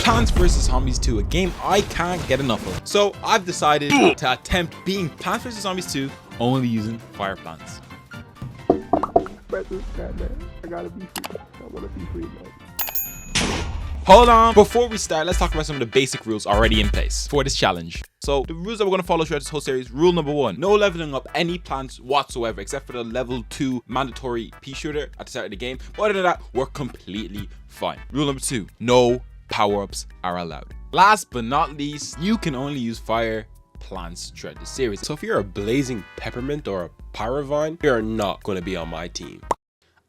Plants vs Zombies 2, a game I can't get enough of. So I've decided to attempt being Plants vs Zombies 2 only using fire plants. I gotta be free. I wanna be free, man. Hold on, before we start, let's talk about some of the basic rules already in place for this challenge. So the rules that we're going to follow throughout this whole series: rule number 1, no leveling up any plants whatsoever except for the level 2 mandatory pea shooter at the start of the game. But other than that, we're completely fine. Rule number 2, no power-ups are allowed. Last but not least, you can only use fire plants throughout the series. So if you're a blazing peppermint or a pyrovine, you're not going to be on my team.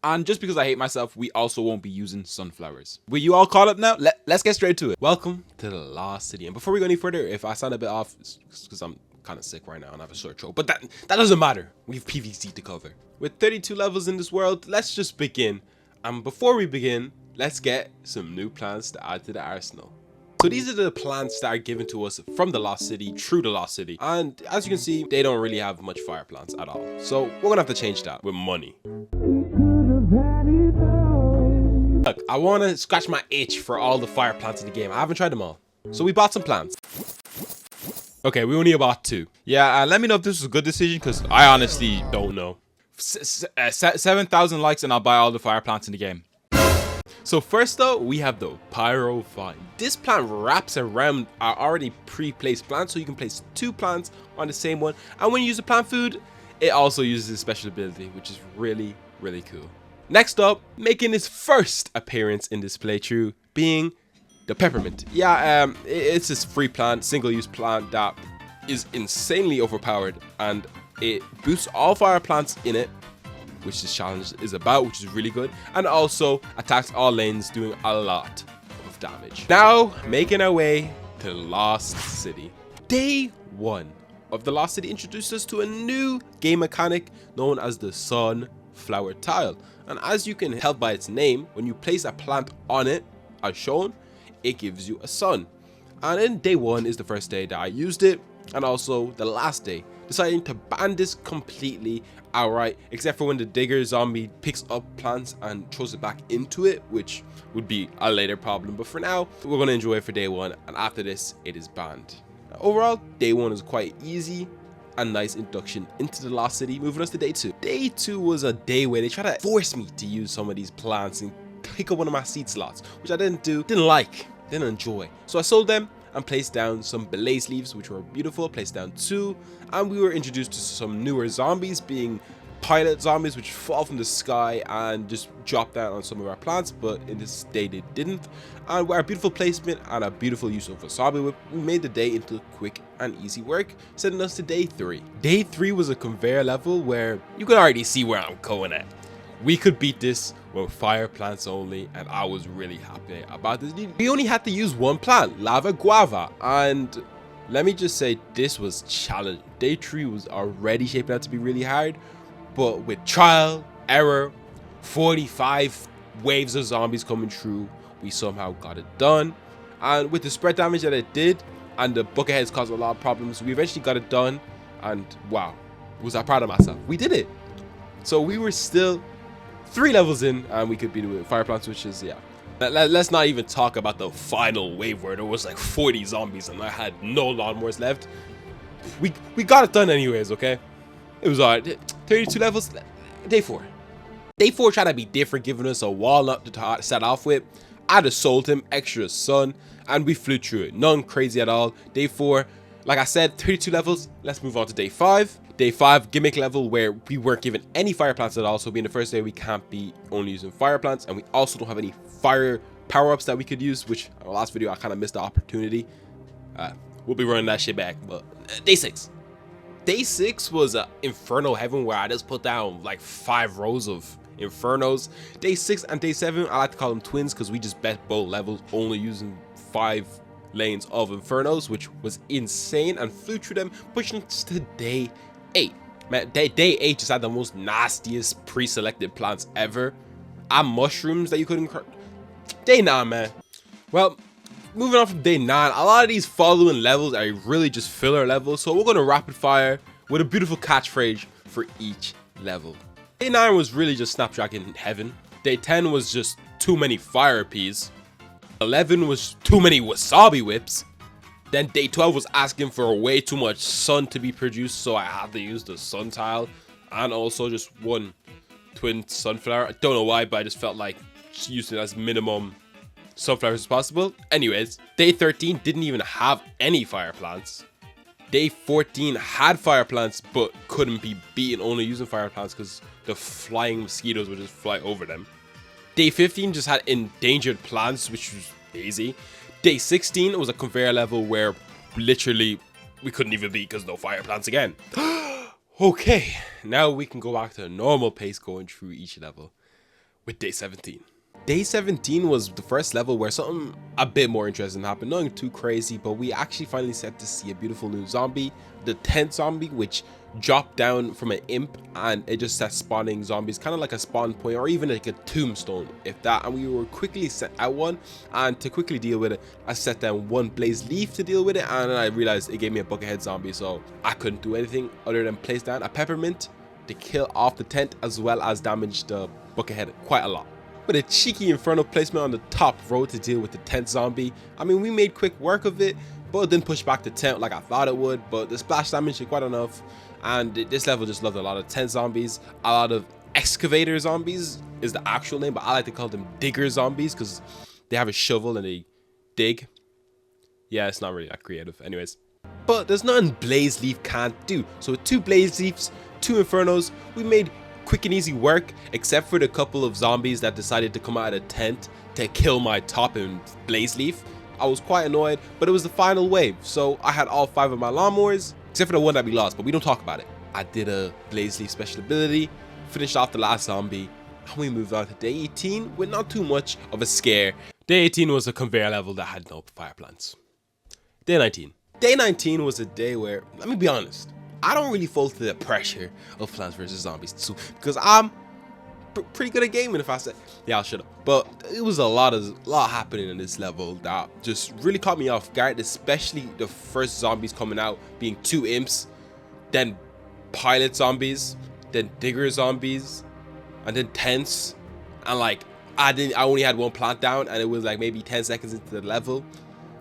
And just because I hate myself, we also won't be using sunflowers. Were you all caught up now? Let's get straight to it. Welcome to the Lost City. And before we go any further, if I sound a bit off, it's because I'm kind of sick right now and I have a sore throat. But that doesn't matter. We have PvZ to cover. With 32 levels in this world, let's just begin. And before we begin, let's get some new plants to add to the arsenal. So these are the plants that are given to us from the Lost City through the Lost City. And as you can see, they don't really have much fire plants at all. So we're going to have to change that with money. Look, I want to scratch my itch for all the fire plants in the game. I haven't tried them all. So we bought some plants. Okay, we only bought 2. Yeah, let me know if this was a good decision because I honestly don't know. 7,000 likes and I'll buy all the fire plants in the game. So first though, we have the pyrovine. This plant wraps around our already pre-placed plants, so you can place 2 plants on the same one. And when you use the plant food, it also uses a special ability, which is really, really cool. Next up, making his first appearance in this playthrough, being the peppermint. Yeah, it's this free plant, single-use plant that is insanely overpowered, and it boosts all fire plants in it, which this challenge is about, which is really good, and also attacks all lanes, doing a lot of damage. Now, making our way to the Lost City. Day 1 of the Lost City introduced us to a new game mechanic known as the sunflower tile. And as you can tell by its name, when you place a plant on it, as shown, it gives you a sun. And in day 1 is the first day that I used it, and also the last day, deciding to ban this completely outright, except for when the digger zombie picks up plants and throws it back into it, which would be a later problem. But for now, we're going to enjoy it for day 1, and after this, it is banned. Overall, day 1 is quite easy. A nice induction into the Lost City, moving us to day 2. Day 2 was a day where they tried to force me to use some of these plants and pick up one of my seed slots, which I didn't do, didn't enjoy. So I sold them and placed down some blaze leaves, which were beautiful, placed down 2, and we were introduced to some newer zombies, being pilot zombies, which fall from the sky and just drop down on some of our plants, but in this day they didn't. And with our beautiful placement and a beautiful use of wasabi whip, we made the day into quick and easy work, sending us to day 3. Day 3 was a conveyor level where you could already see where I'm going at. We could beat this with fire plants only, and I was really happy about this. We only had to use 1 plant, lava guava, and let me just say, this was challenging. Day 3 was already shaping out to be really hard, but with trial, error, 45 waves of zombies coming through, we somehow got it done. And with the spread damage that it did, and the bucketheads caused a lot of problems, we eventually got it done, and wow, was I proud of myself. We did it. So we were still 3 levels in, and we could be doing fire plants, which is, yeah. Let's not even talk about the final wave where there was like 40 zombies and I had no lawnmowers left. We got it done anyways, okay? It was alright. 32 levels. Day 4. Day 4 tried to be different, giving us a walnut to start off with. I just sold him extra sun, and we flew through it. None crazy at all. Day 4, like I said, 32 levels. Let's move on to day 5. Day 5, gimmick level, where we weren't given any fire plants at all. So being the first day, we can't be only using fire plants, and we also don't have any fire power-ups that we could use, which in the last video I kind of missed the opportunity. We'll be running that shit back. But day 6. Day 6 was Inferno Heaven, where I just put down like 5 rows of Infernos. Day 6 and day 7, I like to call them twins because we just bet both levels only using 5 lanes of Infernos, which was insane, and flew through them, pushing us to day 8. Man, day 8 just had the most nastiest pre-selected plants ever. And mushrooms that you couldn't. Day 9, man. Well, moving on from day 9, a lot of these following levels are really just filler levels, so we're going to rapid fire with a beautiful catchphrase for each level. Day 9 was really just Snapdragon Heaven. Day 10 was just too many fire peas. 11 was too many wasabi whips. Then day 12 was asking for way too much sun to be produced, so I had to use the sun tile. And also just one twin sunflower. I don't know why, but I just felt like using it as minimum sunflowers as possible. Anyways, day 13 didn't even have any fire plants. Day 14 had fire plants, but couldn't be beaten only using fire plants because the flying mosquitoes would just fly over them. Day 15 just had endangered plants, which was easy. Day 16 was a conveyor level where literally we couldn't even beat because no fire plants again. Okay, now we can go back to a normal pace going through each level with day 17. Day 17 was the first level where something a bit more interesting happened. Nothing too crazy, but we actually finally set to see a beautiful new zombie. The 10th zombie, which dropped down from an imp, and it just set spawning zombies, kind of like a spawn point or even like a tombstone, if that. And we were quickly set out one, and to quickly deal with it, I set down one blaze leaf to deal with it, and I realized it gave me a buckethead zombie, so I couldn't do anything other than place down a peppermint to kill off the tent, as well as damage the buckethead quite a lot. With a cheeky inferno placement on the top row to deal with the 10th zombie. I mean, we made quick work of it, but it didn't push back the tent like I thought it would, but the splash damage did quite enough. And this level just loved a lot of 10 zombies, a lot of excavator zombies is the actual name, but I like to call them digger zombies because they have a shovel and they dig. Yeah, it's not really that creative. Anyways, but there's nothing blaze leaf can't do. So with 2 blaze leaves, 2 infernos, we made quick and easy work, except for the couple of zombies that decided to come out of the tent to kill my top and blaze leaf. I was quite annoyed, but it was the final wave, so I had all 5 of my lawnmowers, except for the one that we lost, but we don't talk about it. I did a blaze leaf special ability, finished off the last zombie, and we moved on to day 18 with not too much of a scare. Day 18 was a conveyor level that had no fire plants. Day 19. Day 19 was a day where, let me be honest, I don't really fall to the pressure of Plants vs. Zombies 2 because I'm pretty good at gaming. If I said, yeah, I'll shut up. But it was a lot happening in this level that just really caught me off guard, especially the first zombies coming out being 2 imps, then pilot zombies, then digger zombies, and then tents. And like I only had 1 plant down, and it was like maybe 10 seconds into the level.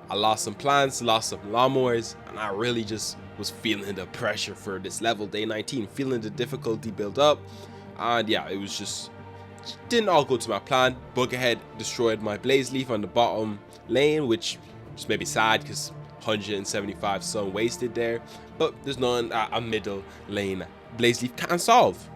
I lost some plants, lost some lawnmowers, and I really just was feeling the pressure for this level, day 19, feeling the difficulty build up. And yeah, it was just didn't all go to my plan. Buckethead destroyed my blaze leaf on the bottom lane, which just made me sad because 175 sun wasted there. But there's none at a middle lane blaze leaf can't solve.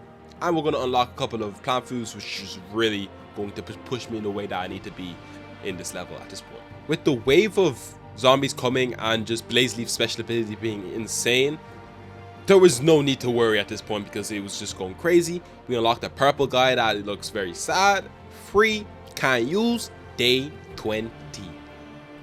And we're going to unlock a couple of plant foods, which is really going to push me in the way that I need to be in this level at this point. With the wave of zombies coming and just blaze leaf special ability being insane, there was no need to worry at this point because it was just going crazy. We unlocked a purple guy that looks very sad, free, can't use. Day 20.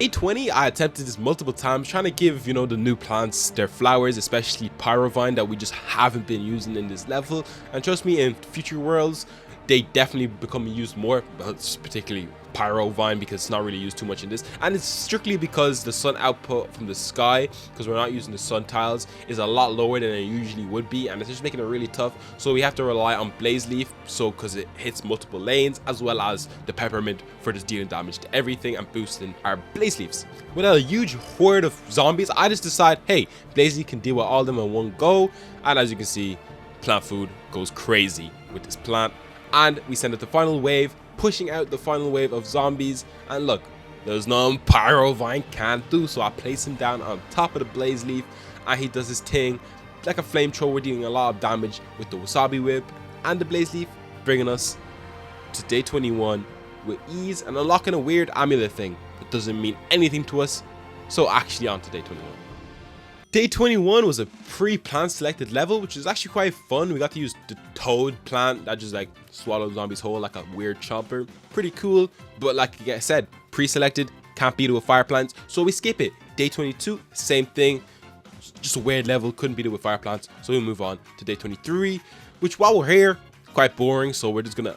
Day 20, I attempted this multiple times, trying to give, you know, the new plants their flowers, especially Pyrovine that we just haven't been using in this level. And trust me, in future worlds, they definitely become used more, but particularly Pyrovine because it's not really used too much in this. And it's strictly because the sun output from the sky, because we're not using the sun tiles, is a lot lower than it usually would be, and it's just making it really tough. So we have to rely on blaze leaf, so because it hits multiple lanes, as well as the peppermint for just dealing damage to everything and boosting our blaze leaves. With a huge horde of zombies, I just decide, hey, blaze leaf can deal with all of them in one go. And as you can see, plant food goes crazy with this plant. And we send out the final wave, pushing out the final wave of zombies. And look, there's no Pyrovine can't do, so I place him down on top of the blaze leaf, and he does his thing like a flamethrower, dealing a lot of damage with the wasabi whip and the blaze leaf, bringing us to day 21 with ease and unlocking a weird amulet thing that doesn't mean anything to us. So actually on to day 21. Day 21 was a pre-plant selected level, which is actually quite fun. We got to use the toad plant that just like swallows zombies whole like a weird chomper. Pretty cool, but like I said, pre-selected, can't beat it with fire plants, so we skip it. Day 22, same thing, just a weird level, couldn't beat it with fire plants, so we move on to day 23, which while we're here, quite boring, so we're just gonna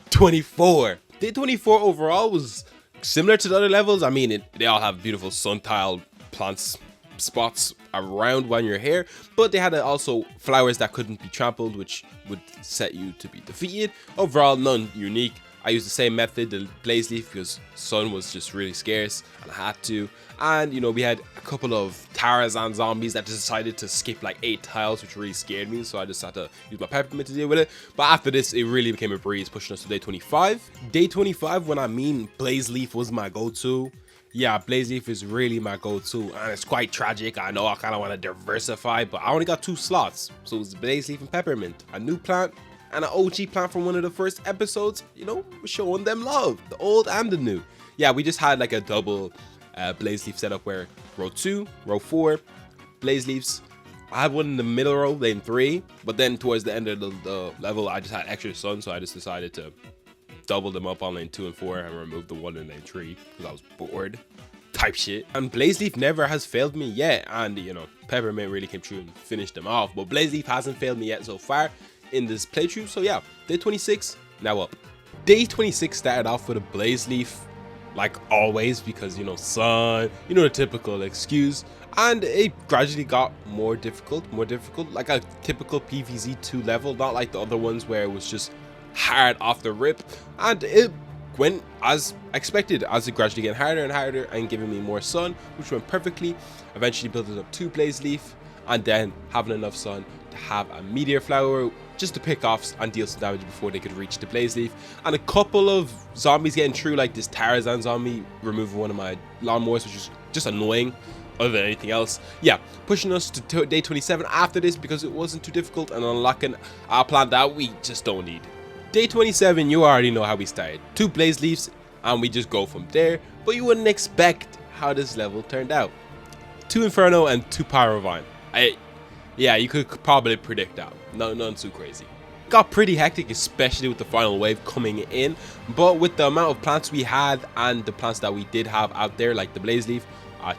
24. Day 24 overall was similar to the other levels. I mean, they all have beautiful sun tile plants spots around when you're here, but they had also flowers that couldn't be trampled, which would set you to be defeated. Overall, none unique. I used the same method, the blaze leaf, because sun was just really scarce and I had to. And you know, we had a couple of Tarzan zombies that decided to skip like 8 tiles, which really scared me, so I just had to use my peppermint to deal with it. But after this, it really became a breeze, pushing us to day 25. Day 25, when I mean blaze leaf was my go-to. Yeah, blaze leaf is really my go-to, and it's quite tragic. I know I kind of want to diversify, but I only got 2 slots, so it's blaze leaf and peppermint, a new plant and an OG plant from one of the first episodes. You know, we're showing them love, the old and the new. Yeah, we just had like a double blaze leaf setup where row 2, row 4, blaze leaves. I had one in the middle row, lane 3, but then towards the end of the level, I just had extra sun, so I just decided to double them up on lane 2 and 4 and remove the one in lane 3 because I was bored type shit. And blaze leaf never has failed me yet, and you know, peppermint really came true and finished them off, but blaze leaf hasn't failed me yet so far in this playthrough. So yeah, day 26 now up. Day 26 started off with a blaze leaf, like always, because you know, sun, you know, the typical excuse, and it gradually got more difficult, like a typical PvZ 2 level, not like the other ones where it was just hard off the rip. And it went as expected, as it gradually getting harder and harder and giving me more sun, which went perfectly. Eventually building up 2 blaze leaf and then having enough sun to have a meteor flower just to pick off and deal some damage before they could reach the blaze leaf, and a couple of zombies getting through, like this Tarzan zombie removing one of my lawnmowers, which is just annoying other than anything else. Yeah, pushing us to day 27 after this because it wasn't too difficult and unlocking our plant that we just don't need. Day 27, you already know how we started. 2 blaze leaves and we just go from there, but you wouldn't expect how this level turned out. 2 inferno and 2 pyrovine. Yeah, you could probably predict that. Nothing too crazy. Got pretty hectic, especially with the final wave coming in, but with the amount of plants we had and the plants that we did have out there, like the blaze leaf,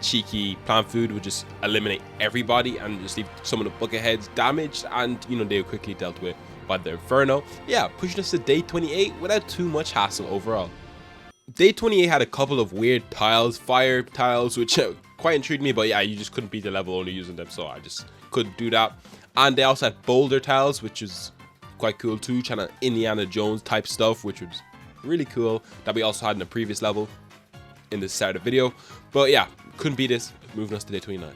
cheeky plant food would just eliminate everybody and just leave some of the bucket heads damaged, and you know, they were quickly dealt with by the inferno. Yeah, pushing us to day 28 without too much hassle overall. Day 28 had a couple of weird tiles, fire tiles, which quite intrigued me, but yeah, you just couldn't beat the level only using them, so I just couldn't do that. And they also had boulder tiles, which is quite cool too, kind of Indiana Jones type stuff, which was really cool, that we also had in the previous level in the start of the video. But yeah, couldn't beat this, moving us to day 29.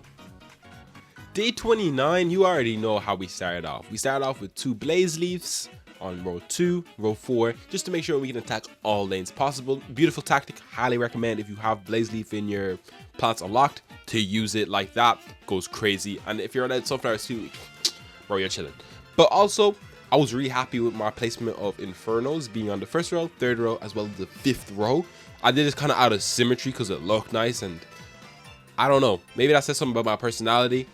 Day 29, you already know how we started off. We started off with 2 blaze leaves on row 2, row 4, just to make sure we can attack all lanes possible. Beautiful tactic, highly recommend if you have blaze leaf in your plants unlocked to use it like that. Goes crazy. And if you're on sunflower suit, bro, you're chilling. But also, I was really happy with my placement of infernos being on the 1st row, 3rd row, as well as the 5th row. I did this kind of out of symmetry because it looked nice, and I don't know, maybe that says something about my personality.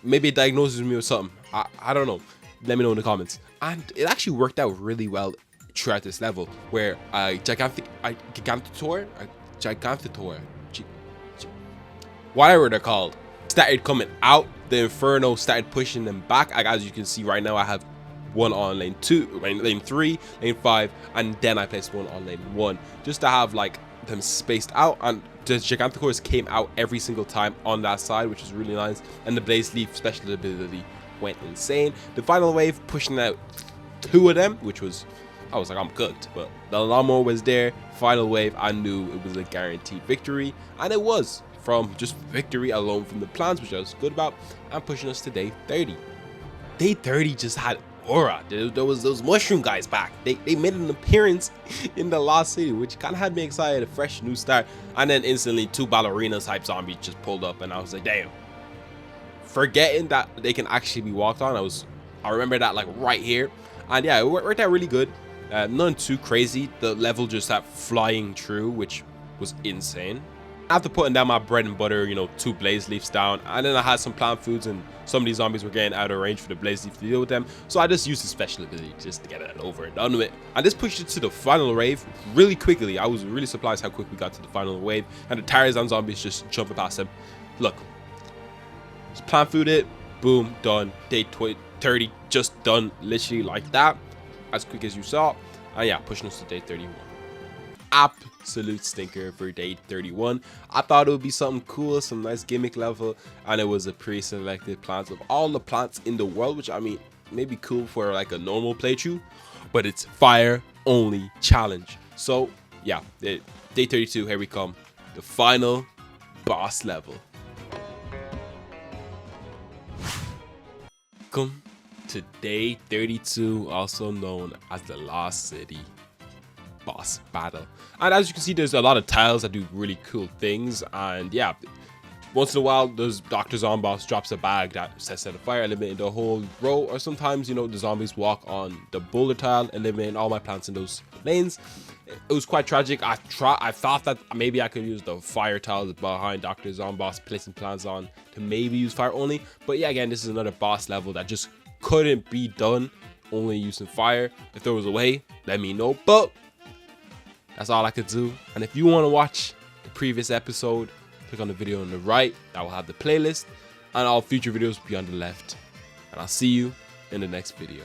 Maybe it diagnoses me with something. I don't know. Let me know in the comments. And it actually worked out really well throughout this level, where Gigantitor, whatever they're called, started coming out. The inferno started pushing them back. As you can see right now, I have one on lane 2, lane 3, lane 5, and then I placed one on lane 1 just to have like them spaced out. And the Giganticores came out every single time on that side, which was really nice. And the blaze leaf special ability went insane. The final wave pushing out 2 of them, which was, I was like, I'm cooked. But the lawnmower was there. Final wave, I knew it was a guaranteed victory, and it was, from just victory alone from the plants, which I was good about, and pushing us to day 30. Day 30 just had aura. There was those mushroom guys back. They made an appearance in the Lost City, which kind of had me excited. A fresh new start. And then instantly 2 ballerina type zombies just pulled up, and I was like, damn. Forgetting that they can actually be walked on. I remember that like right here. And yeah, it worked out really good. Nothing too crazy. The level just started flying through, which was insane. After putting down my bread and butter, you know, 2 blaze leaves down, and then I had some plant foods, and some of these zombies were getting out of range for the blaze leaf to deal with them, so I just used the special ability just to get it over and done with. And this pushed it to the final wave really quickly. I was really surprised how quick we got to the final wave, and the Tarzan zombies just jumping past them. Look, just plant food it, boom, done. Day 30 just done, literally like that, as quick as you saw. And yeah, pushing us to day 31. Absolute stinker for day 31. I thought it would be something cool, some nice gimmick level, and it was a pre-selected plant of all the plants in the world, which I mean, maybe cool for like a normal playthrough, but it's fire only challenge. So yeah, day 32, here we come. The final boss level. Welcome to day 32, also known as the Lost City boss battle. And as you can see, there's a lot of tiles that do really cool things. And yeah, once in a while, those Dr. Zomboss drops a bag that sets out a fire, eliminating the whole row. Or sometimes, you know, the zombies walk on the boulder tile, eliminating all my plants in those lanes. It was quite tragic. I thought that maybe I could use the fire tiles behind Dr. Zomboss, placing plants on to maybe use fire only. But yeah, again, this is another boss level that just couldn't be done only using fire. If there was a way, let me know. But that's all I could do. And if you want to watch the previous episode, click on the video on the right. That will have the playlist, and all future videos will be on the left. And I'll see you in the next video.